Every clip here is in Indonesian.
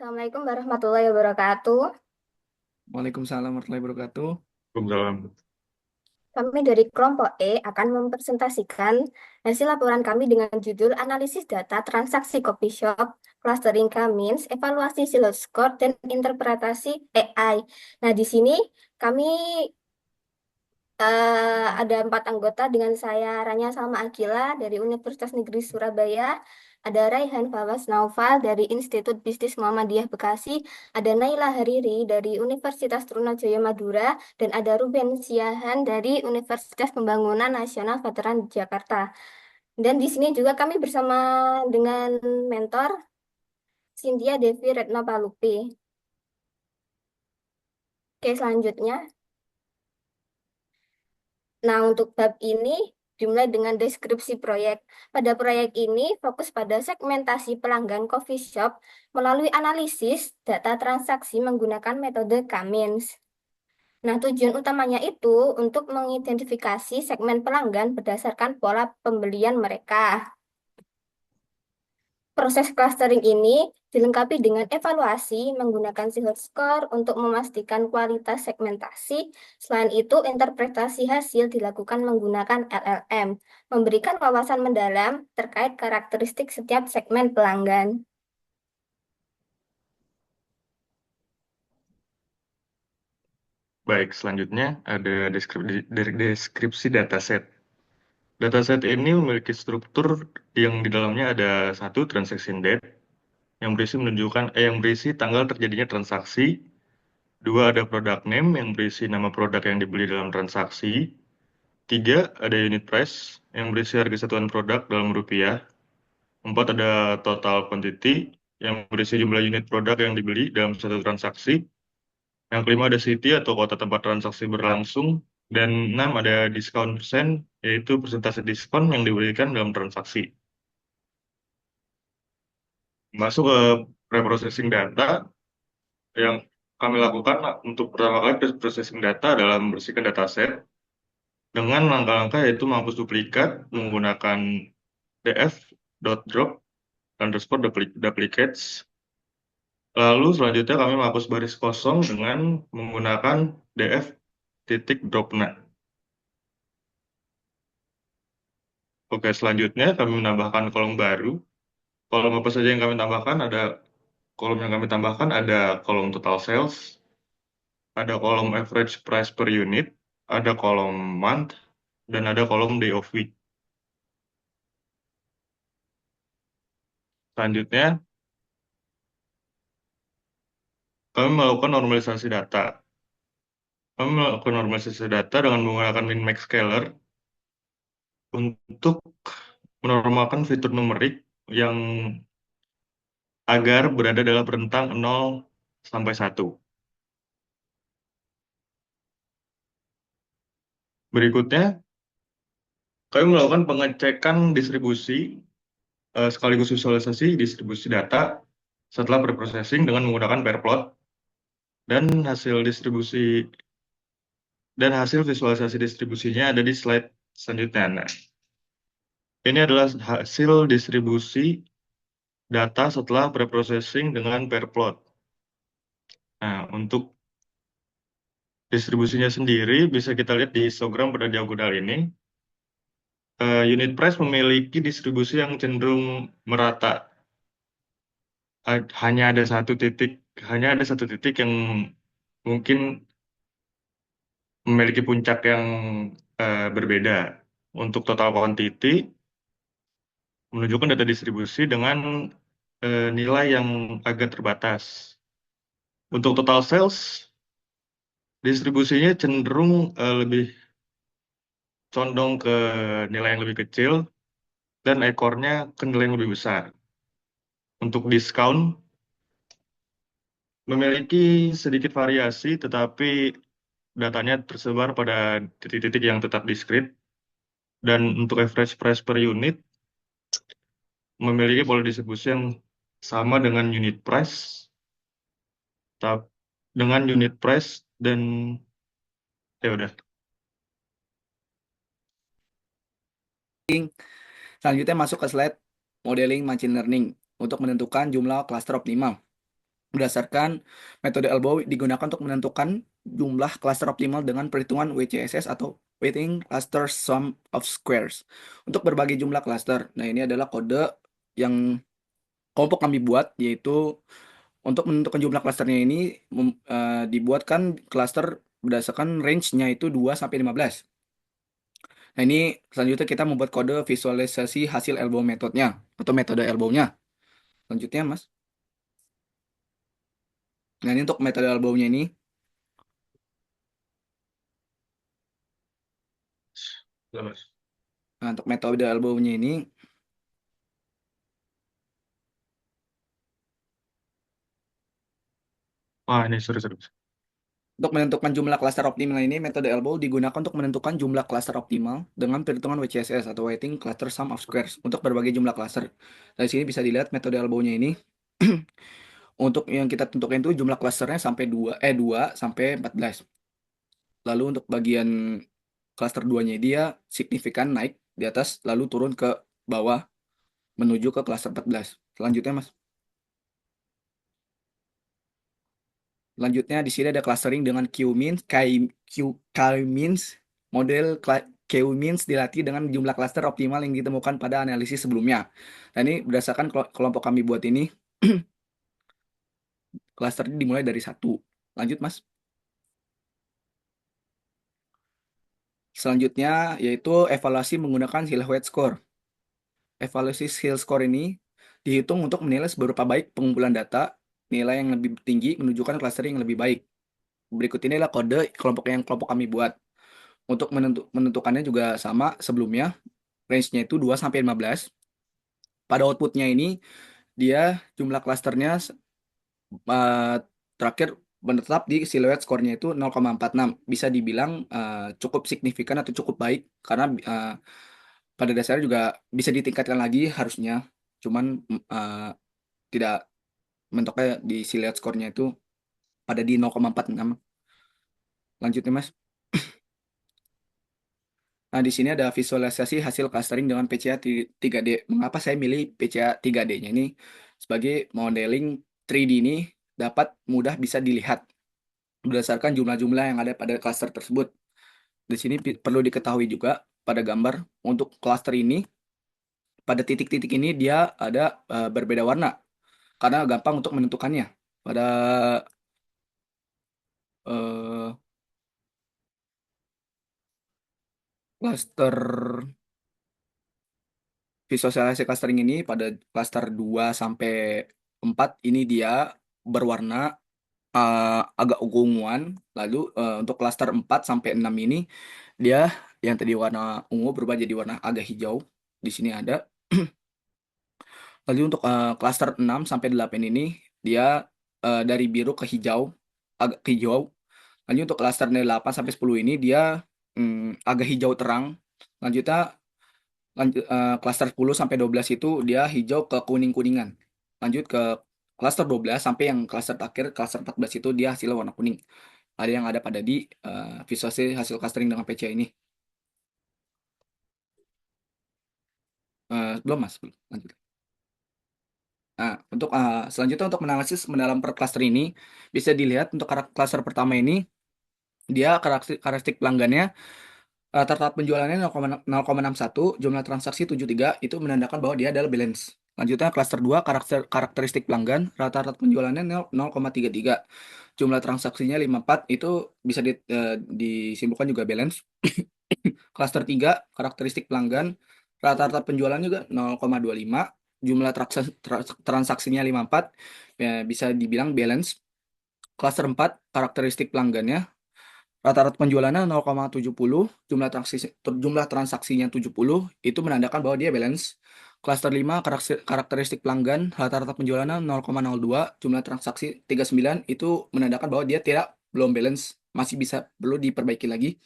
Assalamualaikum warahmatullahi wabarakatuh. Waalaikumsalam warahmatullahi wabarakatuh. Waalaikumsalam. Kami dari kelompok E akan mempresentasikan hasil laporan kami dengan judul Analisis Data Transaksi Coffee Shop, Clustering Kamins, Evaluasi Sales Score, dan Interpretasi AI. Nah, di sini kami ada 4 anggota dengan saya Rania Salma Akila dari Universitas Negeri Surabaya, ada Raihan Fawaz Naufal dari Institut Bisnis Muhammadiyah Bekasi, ada Naila Hariri dari Universitas Trunajaya Madura, dan ada Ruben Siahan dari Universitas Pembangunan Nasional Veteran Jakarta. Dan di sini juga kami bersama dengan mentor Cynthia Devi Retno Palupi. Oke, selanjutnya. Nah, untuk bab ini dimulai dengan deskripsi proyek. Pada proyek ini fokus pada segmentasi pelanggan coffee shop melalui analisis data transaksi menggunakan metode Cummins. Nah, tujuan utamanya itu untuk mengidentifikasi segmen pelanggan berdasarkan pola pembelian mereka. Proses clustering ini dilengkapi dengan evaluasi menggunakan Silver Score untuk memastikan kualitas segmentasi. Selain itu, interpretasi hasil dilakukan menggunakan LLM, memberikan wawasan mendalam terkait karakteristik setiap segmen pelanggan. Baik, selanjutnya ada deskripsi dataset. Dataset ini memiliki struktur yang di dalamnya ada satu transaction date yang berisi tanggal terjadinya transaksi, dua ada product name yang berisi nama produk yang dibeli dalam transaksi, tiga ada unit price yang berisi harga satuan produk dalam rupiah, empat ada total quantity yang berisi jumlah unit produk yang dibeli dalam satu transaksi. Yang kelima ada city atau kota tempat transaksi berlangsung. Dan enam ada discount persen, yaitu persentase diskon yang diberikan dalam transaksi. Masuk ke preprocessing data, yang kami lakukan untuk pertama kali preprocessing data adalah membersihkan dataset dengan langkah-langkah yaitu menghapus duplikat menggunakan df.drop underscore duplicates. Lalu selanjutnya kami menghapus baris kosong dengan menggunakan df titik dropna. Oke, selanjutnya kami menambahkan kolom baru. Kolom apa saja yang kami tambahkan? Kolom yang kami tambahkan ada kolom total sales, ada kolom average price per unit, ada kolom month, dan ada kolom day of week. Selanjutnya, kami melakukan normalisasi data. Kami melakukan normalisasi data dengan menggunakan min-max scaler untuk menormalkan fitur numerik yang agar berada dalam rentang 0 sampai 1. Berikutnya, kami melakukan pengecekan distribusi sekaligus visualisasi distribusi data setelah preprocessing dengan menggunakan pair plot dan hasil visualisasi distribusinya ada di slide selanjutnya. Nah, ini adalah hasil distribusi data setelah preprocessing dengan pair plot. Nah, untuk distribusinya sendiri bisa kita lihat di histogram pada diagonal ini. Unit price memiliki distribusi yang cenderung merata. Hanya ada satu titik yang mungkin memiliki puncak yang berbeda. Untuk total quantity menunjukkan data distribusi dengan nilai yang agak terbatas. Untuk total sales, distribusinya cenderung lebih condong ke nilai yang lebih kecil dan ekornya ke nilai yang lebih besar. Untuk diskon memiliki sedikit variasi, tetapi datanya tersebar pada titik-titik yang tetap diskrit. Dan untuk average price per unit memiliki pola distribusi yang sama dengan unit price, dengan unit price dan ya udah. Selanjutnya masuk ke slide modeling machine learning untuk menentukan jumlah cluster optimal. Berdasarkan metode elbow digunakan untuk menentukan jumlah klaster optimal dengan perhitungan WCSS atau Weighting Cluster Sum of Squares untuk berbagai jumlah klaster. Nah, ini adalah kode yang kelompok kami buat, yaitu untuk menentukan jumlah klasternya ini dibuatkan klaster berdasarkan range-nya itu 2 sampai 15. Nah, ini selanjutnya kita membuat kode visualisasi hasil elbow metodenya atau metode elbow-nya. Selanjutnya, Mas. Nah, ini untuk metode elbow-nya ini. Halo, Mas. Nah, untuk metode elbow-nya ini, Wah, ini seru-seru. untuk menentukan jumlah klaster optimal ini, metode elbow digunakan untuk menentukan jumlah klaster optimal dengan perhitungan WCSS atau Weighting Cluster Sum of Squares untuk berbagai jumlah klaster. Dari sini bisa dilihat metode elbow-nya ini. Untuk yang kita tentukan itu jumlah klasternya sampai 2 sampai 14. Lalu untuk bagian klaster 2-nya dia signifikan naik di atas lalu turun ke bawah menuju ke klaster 14. Selanjutnya, Mas. Selanjutnya di sini ada clustering dengan Q-means, K-means, model Q-means dilatih dengan jumlah klaster optimal yang ditemukan pada analisis sebelumnya. Nah, ini berdasarkan kelompok kami buat ini, klaster ini dimulai dari 1. Lanjut, Mas. Selanjutnya yaitu evaluasi menggunakan Silhouette Score. Evaluasi skill score ini dihitung untuk menilai seberapa baik pengumpulan data, nilai yang lebih tinggi menunjukkan clustering yang lebih baik. Berikut ini adalah kode kelompok kami buat. Untuk menentukannya juga sama sebelumnya, range-nya itu 2 sampai 15. Pada outputnya ini dia jumlah klasternya eh, terakhir menetap di silhouette score-nya itu 0,46. Bisa dibilang cukup signifikan atau cukup baik karena pada dasarnya juga bisa ditingkatkan lagi harusnya. Cuman tidak mentoknya di silhouette score-nya itu pada di 0,46. Lanjutnya, Mas. Nah, di sini ada visualisasi hasil clustering dengan PCA 3D. Mengapa saya milih PCA 3D-nya ini sebagai modeling 3D ini dapat mudah bisa dilihat berdasarkan jumlah-jumlah yang ada pada cluster tersebut. Di sini perlu diketahui juga pada gambar untuk cluster ini pada titik-titik ini dia ada berbeda warna karena gampang untuk menentukannya. Pada eh, cluster visualisasi clustering ini pada cluster 2 sampai 4 ini dia berwarna agak ungu-unguan. Lalu untuk cluster 4 sampai 6 ini dia yang tadi warna ungu berubah jadi warna agak hijau. Di sini ada. Lalu untuk cluster 6 sampai 8 ini dia dari biru ke hijau, agak ke hijau. Lanjut untuk cluster 8 sampai 10 ini dia agak hijau terang. Lanjutnya klaster 10 sampai 12 itu dia hijau ke kuning-kuningan. Lanjut ke klaster 12 sampai yang klaster terakhir, klaster 14 itu dia hasilnya warna kuning. Ada yang ada pada di visualisasi hasil clustering dengan PCA ini. Belum, Mas. Belum. Lanjut. Nah, untuk selanjutnya untuk menganalisis mendalam per cluster ini bisa dilihat untuk cluster pertama ini dia karakteristik pelanggannya rata-rata penjualannya 0,61, jumlah transaksi 73 itu menandakan bahwa dia adalah balance. Lanjutnya cluster 2 karakteristik pelanggan rata-rata penjualannya 0,33, jumlah transaksinya 54 itu bisa disimpulkan juga balance. Cluster 3 karakteristik pelanggan rata-rata penjualan juga 0,25, jumlah transaksinya 54 ya, bisa dibilang balance. Cluster 4 karakteristik pelanggannya rata-rata penjualannya 0,70, jumlah transaksinya 70 itu menandakan bahwa dia balance. Cluster 5 karakteristik pelanggan rata-rata penjualannya 0,02, jumlah transaksi 39 itu menandakan bahwa dia belum balance, masih bisa perlu diperbaiki lagi.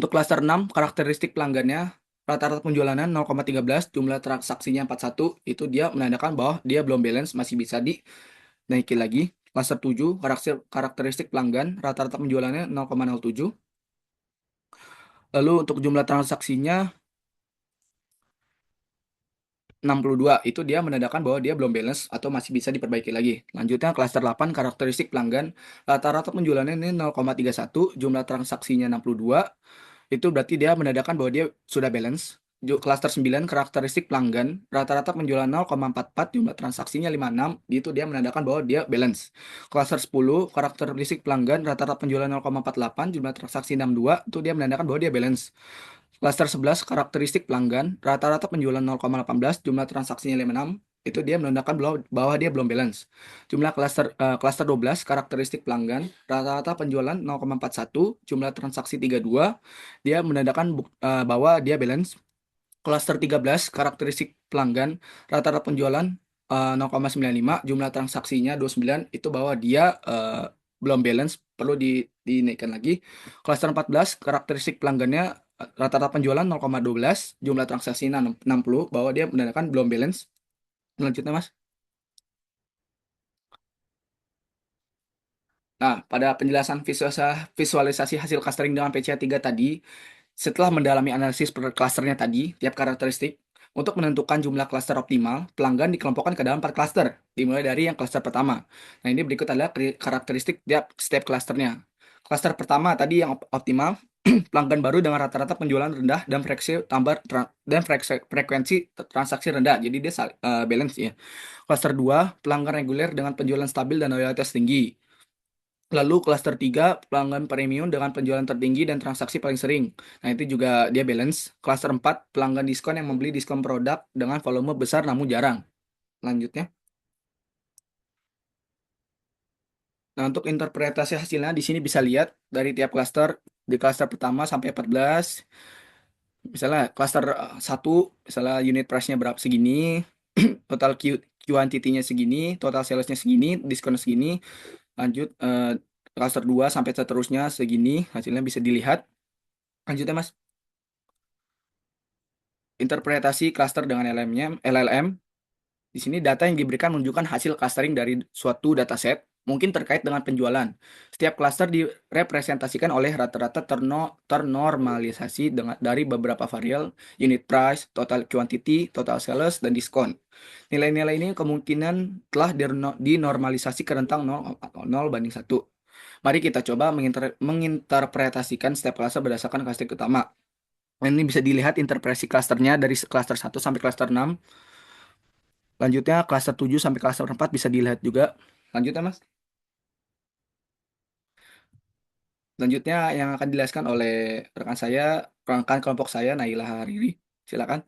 Untuk cluster 6 karakteristik pelanggannya rata-rata penjualannya 0,13, jumlah transaksinya 41 itu dia menandakan bahwa dia belum balance, masih bisa dinaikin lagi. Cluster 7 karakteristik pelanggan rata-rata penjualannya 0,07. Lalu untuk jumlah transaksinya 62 itu dia menandakan bahwa dia belum balance atau masih bisa diperbaiki lagi. Lanjutnya klaster 8 karakteristik pelanggan rata-rata penjualannya ini 0,31, jumlah transaksinya 62. Itu berarti dia menandakan bahwa dia sudah balance. Klaster 9 karakteristik pelanggan rata-rata penjualan 0,44, jumlah transaksinya 56. Itu dia menandakan bahwa dia balance. Klaster 10 karakteristik pelanggan rata-rata penjualan 0,48, jumlah transaksi 62. Itu dia menandakan bahwa dia balance. Klaster 11 karakteristik pelanggan rata-rata penjualan 0,18, jumlah transaksinya 56. Itu dia menandakan bahwa dia belum balance. Klaster 12 karakteristik pelanggan rata-rata penjualan 0,41, jumlah transaksi 32. Dia menandakan bahwa dia balance. Klaster 13 karakteristik pelanggan rata-rata penjualan 0,95, jumlah transaksinya 29. Itu bahwa dia belum balance, perlu dinaikkan lagi. Klaster 14 karakteristik pelanggannya rata-rata penjualan 0,12, jumlah transaksinya 60, bahwa dia menandakan belum balance. Selanjutnya Mas. Nah, pada penjelasan visualisasi hasil clustering dengan PCA3 tadi, setelah mendalami analisis per klasternya tadi, tiap karakteristik, untuk menentukan jumlah klaster optimal, pelanggan dikelompokkan ke dalam 4 klaster, dimulai dari yang klaster pertama. Nah, ini berikut adalah karakteristik tiap setiap klasternya. Klaster pertama tadi yang optimal, pelanggan baru dengan rata-rata penjualan rendah dan frekuensi transaksi rendah. Jadi dia balance ya. Klaster 2, pelanggan reguler dengan penjualan stabil dan loyalitas tinggi. Lalu klaster 3, pelanggan premium dengan penjualan tertinggi dan transaksi paling sering. Nah, itu juga dia balance. Klaster 4, pelanggan diskon yang membeli diskon produk dengan volume besar namun jarang. Lanjutnya. Nah, untuk interpretasi hasilnya di sini bisa lihat dari tiap klaster. Di klaster pertama sampai 14. Misalnya klaster 1, misalnya unit price-nya berapa segini, total quantity-nya segini, total sales-nya segini, diskon segini. Lanjut klaster 2 sampai seterusnya segini, hasilnya bisa dilihat. Lanjutnya Mas. Interpretasi cluster dengan LLM. Di sini data yang diberikan menunjukkan hasil clustering dari suatu dataset, mungkin terkait dengan penjualan. Setiap cluster direpresentasikan oleh rata-rata ternormalisasi dari beberapa variabel, unit price, total quantity, total sales, dan diskon. Nilai-nilai ini kemungkinan telah dinormalisasi ke rentang 0 banding 1. Mari kita coba menginterpretasikan setiap cluster berdasarkan karakteristik utama. Ini bisa dilihat interpretasi klasternya dari klaster 1 sampai klaster 6. Lanjutnya klaster 7 sampai klaster 4 bisa dilihat juga. Lanjutnya Mas. Lanjutnya yang akan dijelaskan oleh rekan kelompok saya, Naila Hariri. Silakan.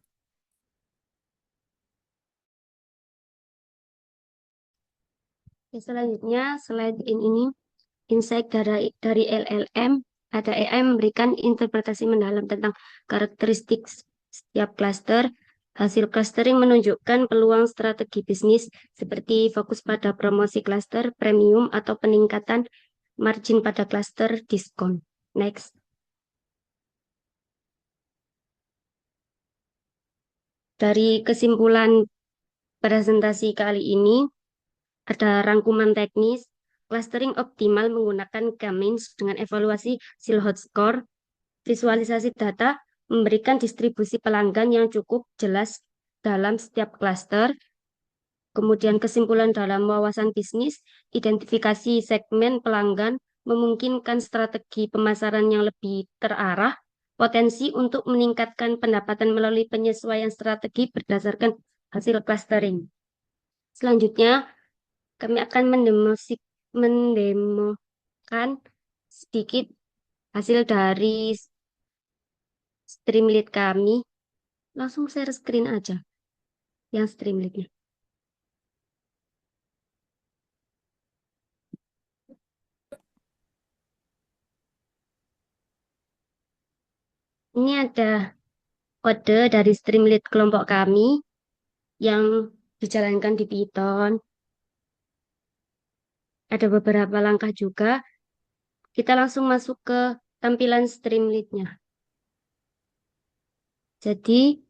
Selanjutnya, slide ini insight dari LLM. Ada AI memberikan interpretasi mendalam tentang karakteristik setiap cluster. Hasil clustering menunjukkan peluang strategi bisnis seperti fokus pada promosi cluster, premium, atau peningkatan margin pada cluster diskon. Next. Dari kesimpulan presentasi kali ini, ada rangkuman teknis. Clustering optimal menggunakan K-means dengan evaluasi Silhouette Score. Visualisasi data memberikan distribusi pelanggan yang cukup jelas dalam setiap cluster. Kemudian kesimpulan dalam wawasan bisnis, identifikasi segmen pelanggan memungkinkan strategi pemasaran yang lebih terarah, potensi untuk meningkatkan pendapatan melalui penyesuaian strategi berdasarkan hasil clustering. Selanjutnya, kami akan mendemokan sedikit hasil dari Streamlit kami. Langsung share screen aja yang Streamlitnya. Ini ada kode dari Streamlit kelompok kami yang dijalankan di Python. Ada beberapa langkah juga. Kita langsung masuk ke tampilan Streamlit-nya. Jadi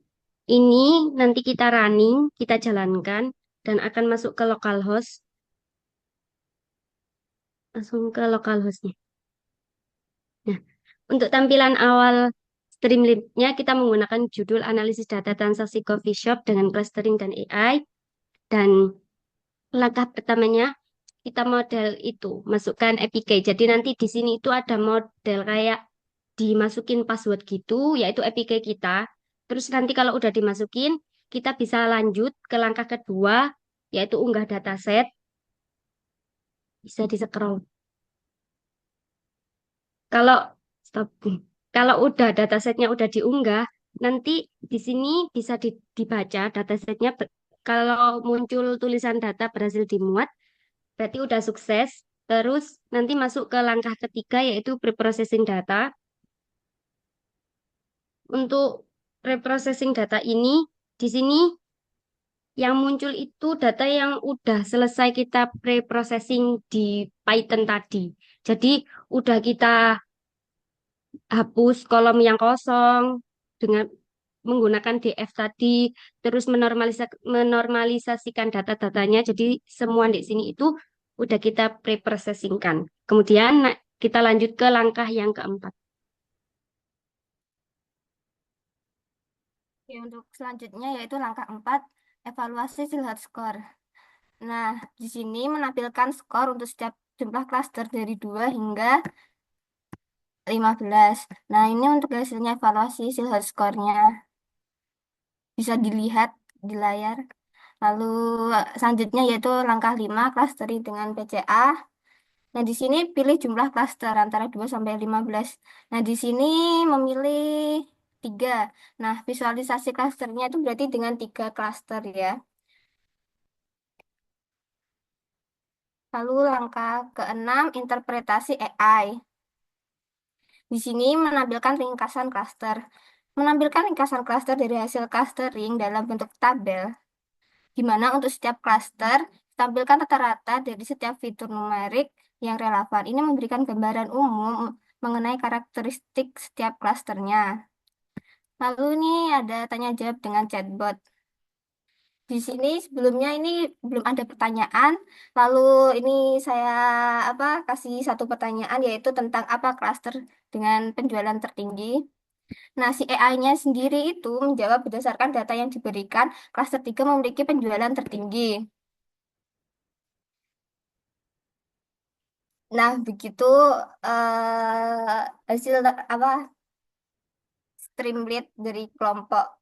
ini nanti kita running, kita jalankan, dan akan masuk ke localhost. Langsung ke localhost-nya. Nah, untuk tampilan awal stream lead-nya kita menggunakan judul analisis data transaksi coffee shop dengan clustering dan AI. Dan langkah pertamanya kita model itu, masukkan APK. Jadi nanti di sini itu ada model kayak dimasukin password gitu, yaitu APK kita. Terus nanti kalau udah dimasukin, kita bisa lanjut ke langkah kedua, yaitu unggah dataset. Bisa di-scroll. Kalau stop. Kalau udah datasetnya udah diunggah, nanti di sini bisa dibaca datasetnya. Kalau muncul tulisan data berhasil dimuat, berarti udah sukses. Terus nanti masuk ke langkah ketiga yaitu preprocessing data. Untuk preprocessing data ini, di sini yang muncul itu data yang udah selesai kita preprocessing di Python tadi. Jadi udah kita hapus kolom yang kosong dengan menggunakan DF tadi, terus menormalisasikan data-datanya. Jadi semua di sini itu udah kita pre-processingkan. Kemudian kita lanjut ke langkah yang keempat. Oke, untuk selanjutnya yaitu langkah 4, evaluasi Silhouette Score. Nah, di sini menampilkan skor untuk setiap jumlah klaster dari 2 hingga 15. Nah, ini untuk hasilnya evaluasi Silhouette Score-nya. Bisa dilihat di layar. Lalu selanjutnya yaitu langkah 5, clustering dengan PCA. Nah, di sini pilih jumlah klaster antara 2 sampai 15. Nah, di sini memilih 3. Nah, visualisasi klasternya itu berarti dengan 3 klaster ya. Lalu langkah ke-6, interpretasi AI. Di sini menampilkan ringkasan klaster. Menampilkan ringkasan klaster dari hasil clustering dalam bentuk tabel, di mana untuk setiap klaster tampilkan rata-rata dari setiap fitur numerik yang relevan. Ini memberikan gambaran umum mengenai karakteristik setiap klasternya. Lalu ini ada tanya jawab dengan chatbot. Di sini sebelumnya ini belum ada pertanyaan. Lalu ini saya kasih satu pertanyaan yaitu tentang apa klaster dengan penjualan tertinggi. Nah, si AI-nya sendiri itu menjawab berdasarkan data yang diberikan, klaster 3 memiliki penjualan tertinggi. Nah, begitu hasil streamlit dari kelompok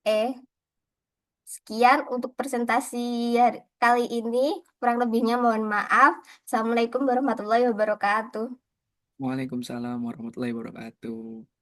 E. Sekian untuk presentasi kali ini. Kurang lebihnya mohon maaf. Assalamualaikum warahmatullahi wabarakatuh. Waalaikumsalam warahmatullahi wabarakatuh.